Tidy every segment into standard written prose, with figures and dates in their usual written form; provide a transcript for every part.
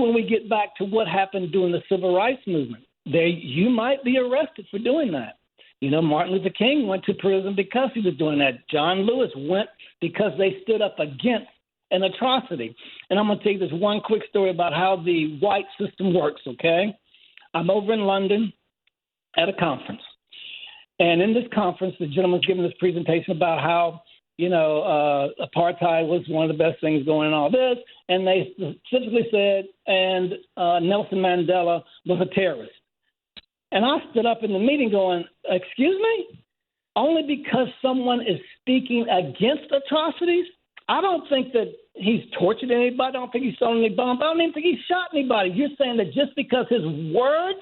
when we get back to what happened during the civil rights movement. You might be arrested for doing that. Martin Luther King went to prison because he was doing that. John Lewis went because they stood up against an atrocity. And I'm going to tell you this one quick story about how the white system works, okay? I'm over in London at a conference. And in this conference, the gentleman's giving this presentation about how, apartheid was one of the best things going in all this. And they specifically said, and Nelson Mandela was a terrorist. And I stood up in the meeting going, excuse me? Only because someone is speaking against atrocities? I don't think that he's tortured anybody. I don't think he's thrown any bombs. I don't even think he's shot anybody. You're saying that just because his words,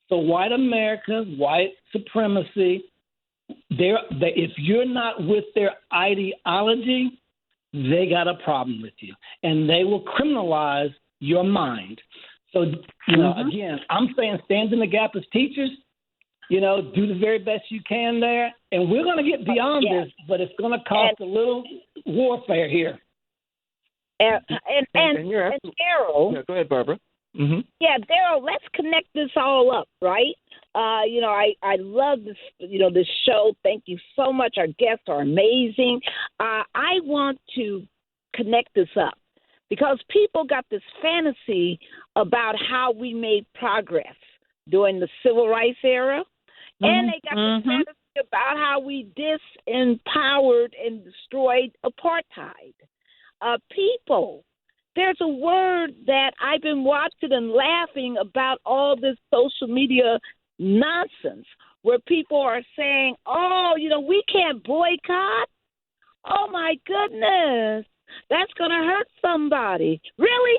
so white America, white supremacy, if you're not with their ideology, they got a problem with you. And they will criminalize your mind. So, again, I'm saying stand in the gap as teachers, do the very best you can there. And we're going to get beyond this, but it's going to cost a little warfare here. And Daryl. Yeah, go ahead, Barbara. Mm-hmm. Yeah, Daryl, let's connect this all up, right? I love this, this show. Thank you so much. Our guests are amazing. I want to connect this up because people got this fantasy about how we made progress during the civil rights era, and they got this fantasy about how we disempowered and destroyed apartheid. People, there's a word that I've been watching and laughing about all this social media nonsense where people are saying, we can't boycott. Oh, my goodness. That's going to hurt somebody. Really?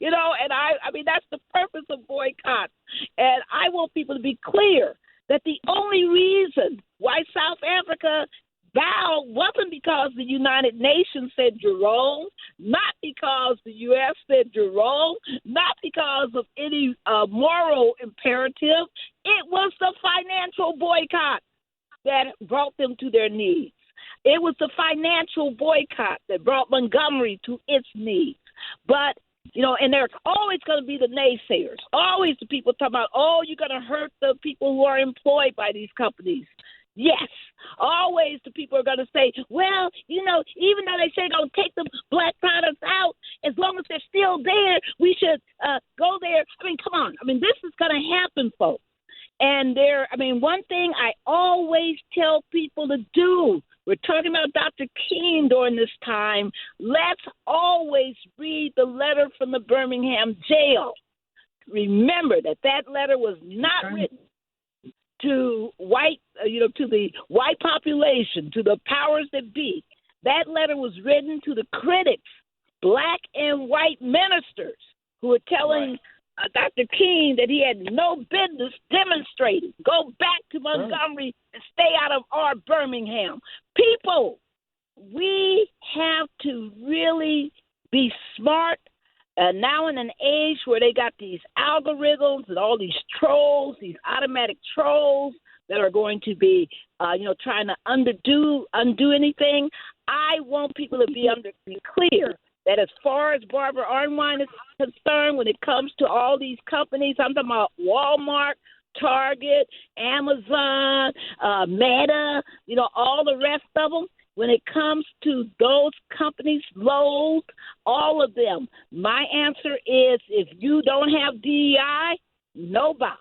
And I mean, that's the purpose of boycott. And I want people to be clear that the only reason why South Africa bowed wasn't because the United Nations said you're wrong, not because the U.S. said you're wrong, not because of any moral imperative. It was the financial boycott that brought them to their knees. It was the financial boycott that brought Montgomery to its knees. But, and there's always going to be the naysayers, always the people talking about, you're going to hurt the people who are employed by these companies. Yes, always the people are going to say, well, even though they say don't take the black products out, as long as they're still there, we should go there. I mean, come on. I mean, this is going to happen, folks. And one thing I always tell people to do, we're talking about Dr. King during this time, let's always read the letter from the Birmingham jail. Remember that letter was not written to white, to the white population, to the powers that be. That letter was written to the critics, black and white ministers who were telling Dr. King that he had no business demonstrating. Go back to Montgomery and stay out of our Birmingham. People, we have to really be smart. Now in an age where they got these algorithms and all these trolls, these automatic trolls that are going to be, trying to undo anything, I want people to be clear that as far as Barbara Arnwine is concerned, when it comes to all these companies, I'm talking about Walmart, Target, Amazon, Meta, all the rest of them. When it comes to those companies, Lowe's, all of them, my answer is if you don't have DEI, no buy.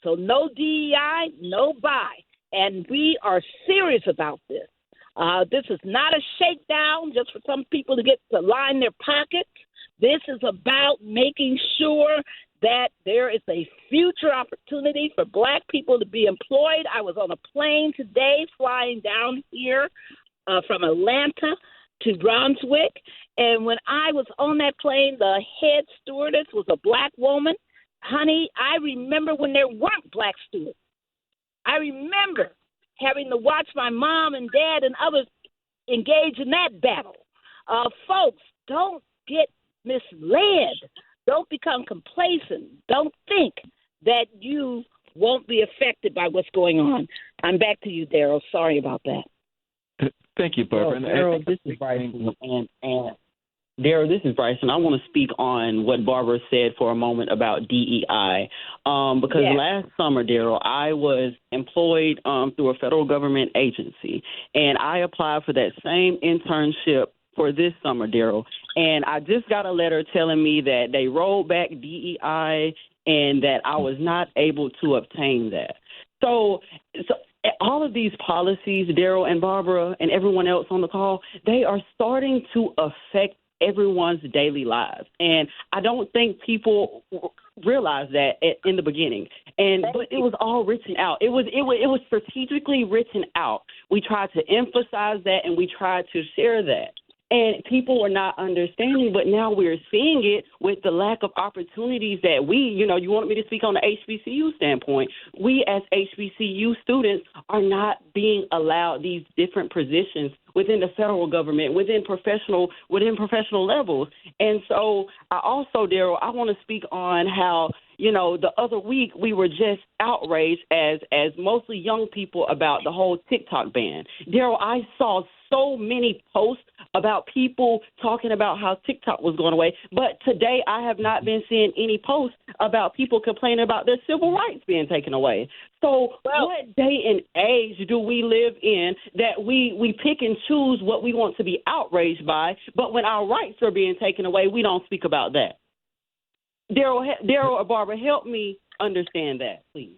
So no DEI, no buy. And we are serious about this. This is not a shakedown just for some people to get to line their pockets. This is about making sure that there is a future opportunity for black people to be employed. I was on a plane today flying down here from Atlanta to Brunswick. And when I was on that plane, the head stewardess was a black woman. Honey, I remember when there weren't black stewards. I remember having to watch my mom and dad and others engage in that battle. Folks, don't get misled. Don't become complacent. Don't think that you won't be affected by what's going on. I'm back to you, Daryl. Sorry about that. Thank you, Barbara. Daryl, this is Bryson, and Daryl, this is Bryson. I want to speak on what Barbara said for a moment about DEI. Because last summer, Daryl, I was employed through a federal government agency, and I applied for that same internship for this summer, Daryl. And I just got a letter telling me that they rolled back DEI and that I was not able to obtain that. So all of these policies, Daryl and Barbara and everyone else on the call, they are starting to affect everyone's daily lives. And I don't think people realize that in the beginning. But it was all written out. It was strategically written out. We tried to emphasize that and we tried to share that. And people were not understanding, but now we're seeing it with the lack of opportunities that you want me to speak on the HBCU standpoint. We as HBCU students are not being allowed these different positions within the federal government, within professional levels. And so Daryl, I want to speak on how, the other week we were just outraged as mostly young people about the whole TikTok ban. Daryl, I saw so many posts about people talking about how TikTok was going away, but today I have not been seeing any posts about people complaining about their civil rights being taken away. So what day and age do we live in that we pick and choose what we want to be outraged by, but when our rights are being taken away, we don't speak about that? Daryl or Barbara, help me understand that, please.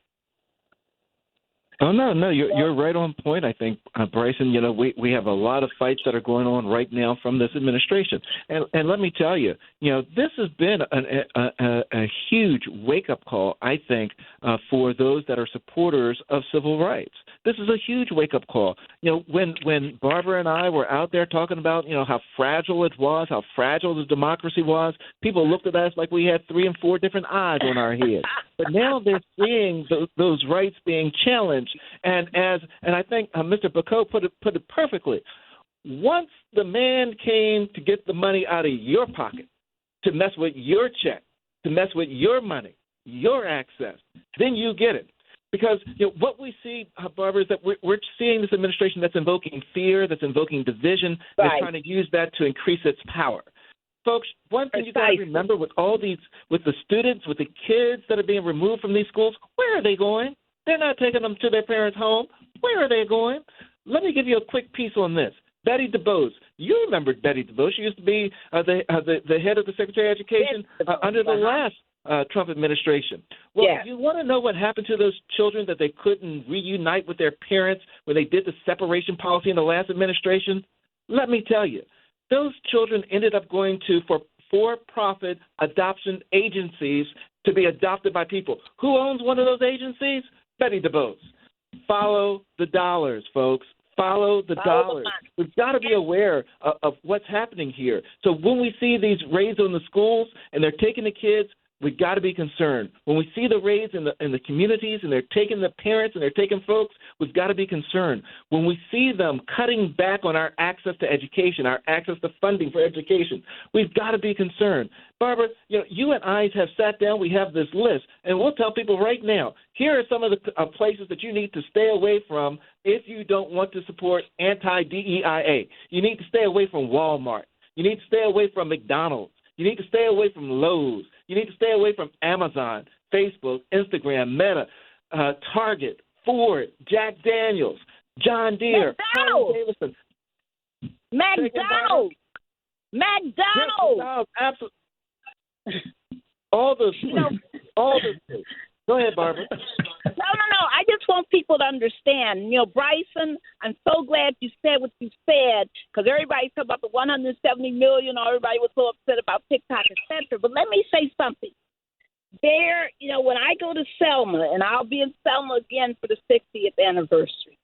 Oh, no, you're right on point, I think, Bryson. We have a lot of fights that are going on right now from this administration. And let me tell you, this has been a huge wake-up call, I think, for those that are supporters of civil rights. This is a huge wake-up call. When Barbara and I were out there talking about, how fragile it was, how fragile the democracy was, people looked at us like we had 3 and 4 different eyes on our heads. But now they're seeing those rights being challenged. And I think Mr. Bacot put it perfectly. Once the man came to get the money out of your pocket, to mess with your check, to mess with your money, your access, then you get it. Because what we see, Barbara, is that we're seeing this administration that's invoking fear, that's invoking division, that's trying to use that to increase its power. Folks, one thing you got to remember with the students, with the kids that are being removed from these schools, where are they going? They're not taking them to their parents' home. Where are they going? Let me give you a quick piece on this. Betty DuBose. You remember Betty DuBose. She used to be the head of the Secretary of Education under the last Trump administration. Well, you want to know what happened to those children that they couldn't reunite with their parents when they did the separation policy in the last administration? Let me tell you, those children ended up going to for-profit adoption agencies to be adopted by people. Who owns one of those agencies? Betty DuBose. Follow the dollars, folks. Follow the dollars. We've got to be aware of what's happening here. So when we see these raids on the schools and they're taking the kids, we've got to be concerned. When we see the raids in the communities and they're taking the parents and they're taking folks, we've got to be concerned. When we see them cutting back on our access to education, our access to funding for education, we've got to be concerned. Barbara, you and I have sat down, we have this list, and we'll tell people right now, here are some of the places that you need to stay away from if you don't want to support anti-DEIA. You need to stay away from Walmart. You need to stay away from McDonald's. You need to stay away from Lowe's. You need to stay away from Amazon, Facebook, Instagram, Meta, Target, Ford, Jack Daniels, John Deere, Harley-Davidson. McDonald's. Absolutely. All those things. Go ahead, Barbara. No. I just want people to understand. Bryson, I'm so glad you said what you said, because everybody's talking about the 170 million, or everybody was so upset about TikTok, etc. But let me say something. There, when I go to Selma, and I'll be in Selma again for the 60th anniversary,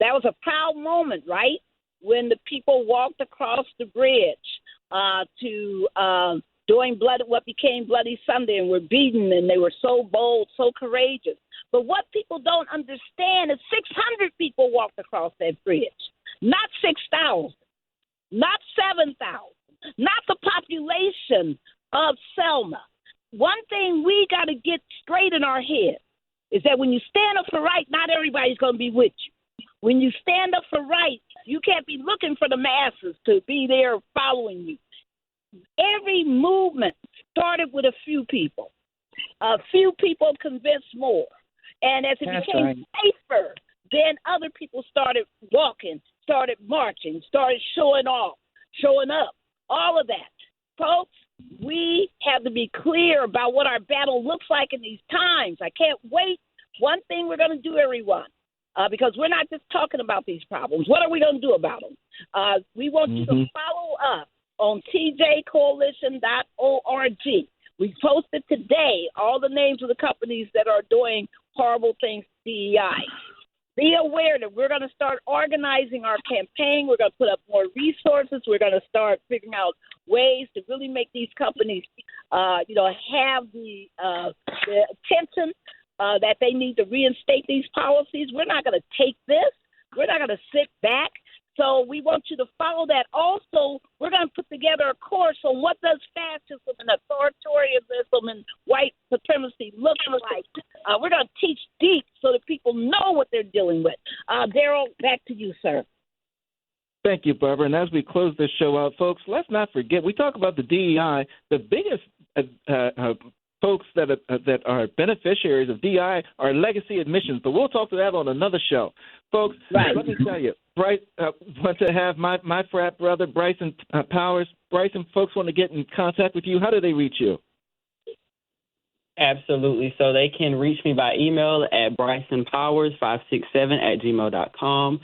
that was a proud moment, right? When the people walked across the bridge to doing what became Bloody Sunday, and were beaten, and they were so bold, so courageous. But what people don't understand is 600 people walked across that bridge, not 6,000, not 7,000, not the population of Selma. One thing we got to get straight in our head is that when you stand up for right, not everybody's going to be with you. When you stand up for right, you can't be looking for the masses to be there following you. Every movement started with a few people. A few people convinced more. And as it became safer, then other people started walking, started marching, started showing off, showing up, all of that. Folks, we have to be clear about what our battle looks like in these times. I can't wait. One thing we're going to do, everyone, because we're not just talking about these problems. What are we going to do about them? We want you to follow up on tjcoalition.org. We posted today all the names of the companies that are doing horrible things to DEI. Be aware that we're going to start organizing our campaign. We're going to put up more resources. We're going to start figuring out ways to really make these companies, have the attention that they need to reinstate these policies. We're not going to take this. We're not going to sit back. So we want you to follow that. Also, we're going to put together a course on what does fascism and authoritarianism and white supremacy look like. We're going to teach deep so that people know what they're dealing with. Daryl, back to you, sir. Thank you, Barbara. And as we close this show out, folks, let's not forget, we talk about the DEI, the biggest folks that are beneficiaries of DEI are legacy admissions, but we'll talk to that on another show. Folks, let me tell you, want to have my frat brother, Bryson Powers. Bryson, folks want to get in contact with you. How do they reach you? Absolutely. So they can reach me by email at brysonpowers567@gmail.com.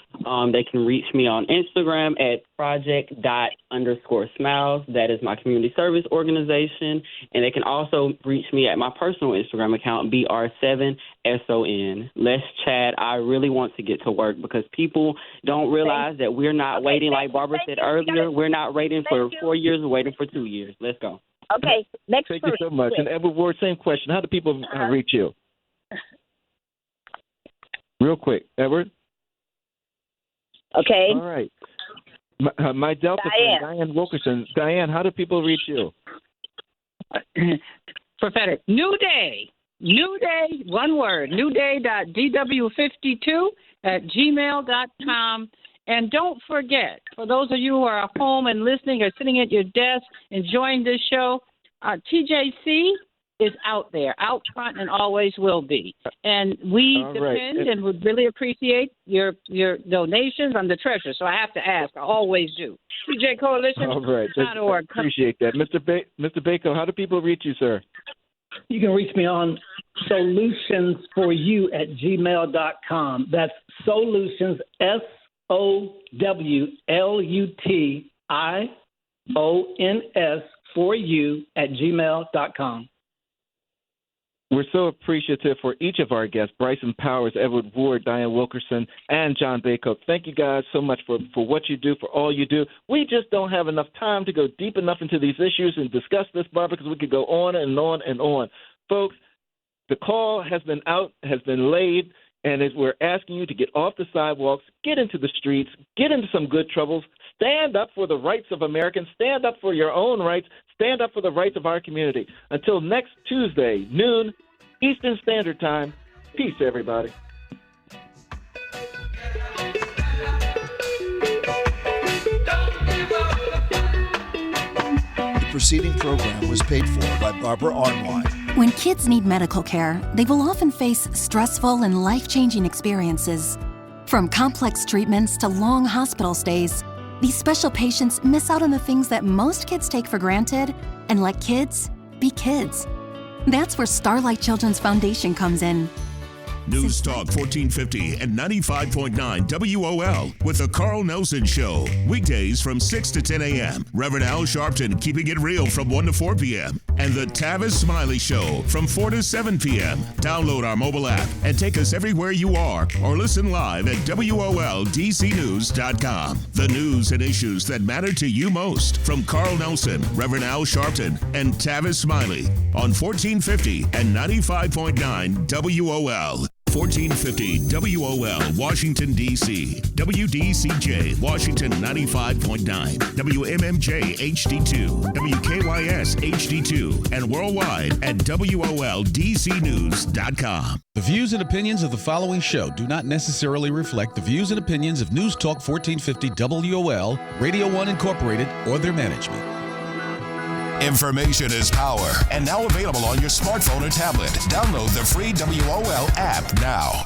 They can reach me on Instagram at project._smiles. That is my community service organization. And they can also reach me at my personal Instagram account, BR7SON. Let's chat. I really want to get to work because people don't realize that we're not waiting, like Barbara said earlier. We're not waiting for 4 years, we're waiting for 2 years. Let's go. Okay, next Thank you so much. Quick. And Edward Ward, same question. How do people reach you? Real quick, Edward. Okay. All right. My Delta friend, Dianne Wilkerson. Dianne, how do people reach you? Prophetic. New Day, one word, newday.dw52@gmail.com. And don't forget, for those of you who are home and listening or sitting at your desk enjoying this show, TJC is out there, out front, and always will be. And we depend and would really appreciate your donations. I'm the treasurer, so I have to ask. I always do. TJCoalition.org. Appreciate that. Mr. Bacot, how do people reach you, sir? You can reach me on solutionsforyou@gmail.com. That's solutions, SOWLUTIONS for you@gmail.com. We're so appreciative for each of our guests, Bryson Powers, Edward Ward, Dianne Wilkerson, and John Bacot. Thank you guys so much for what you do, for all you do. We just don't have enough time to go deep enough into these issues and discuss this, Barbara, because we could go on and on and on. Folks, the call has been laid. And we're asking you to get off the sidewalks, get into the streets, get into some good troubles, stand up for the rights of Americans, stand up for your own rights, stand up for the rights of our community. Until next Tuesday, noon, Eastern Standard Time, peace, everybody. The preceding program was paid for by Barbara Arnwine. When kids need medical care, they will often face stressful and life-changing experiences. From complex treatments to long hospital stays, these special patients miss out on the things that most kids take for granted and let kids be kids. That's where Starlight Children's Foundation comes in. News Talk 1450 and 95.9 WOL with the Carl Nelson Show. Weekdays from 6 to 10 a.m. Reverend Al Sharpton keeping it real from 1 to 4 p.m. And the Tavis Smiley Show from 4 to 7 p.m. Download our mobile app and take us everywhere you are or listen live at WOLDCnews.com. The news and issues that matter to you most from Carl Nelson, Reverend Al Sharpton, and Tavis Smiley on 1450 and 95.9 WOL. 1450 WOL, Washington, D.C. WDCJ, Washington 95.9. WMMJ HD2. WKYS HD2. And worldwide at WOLDCnews.com. The views and opinions of the following show do not necessarily reflect the views and opinions of News Talk 1450 WOL, Radio 1 Incorporated, or their management. Information is power, and now available on your smartphone or tablet. Download the free WOL app now.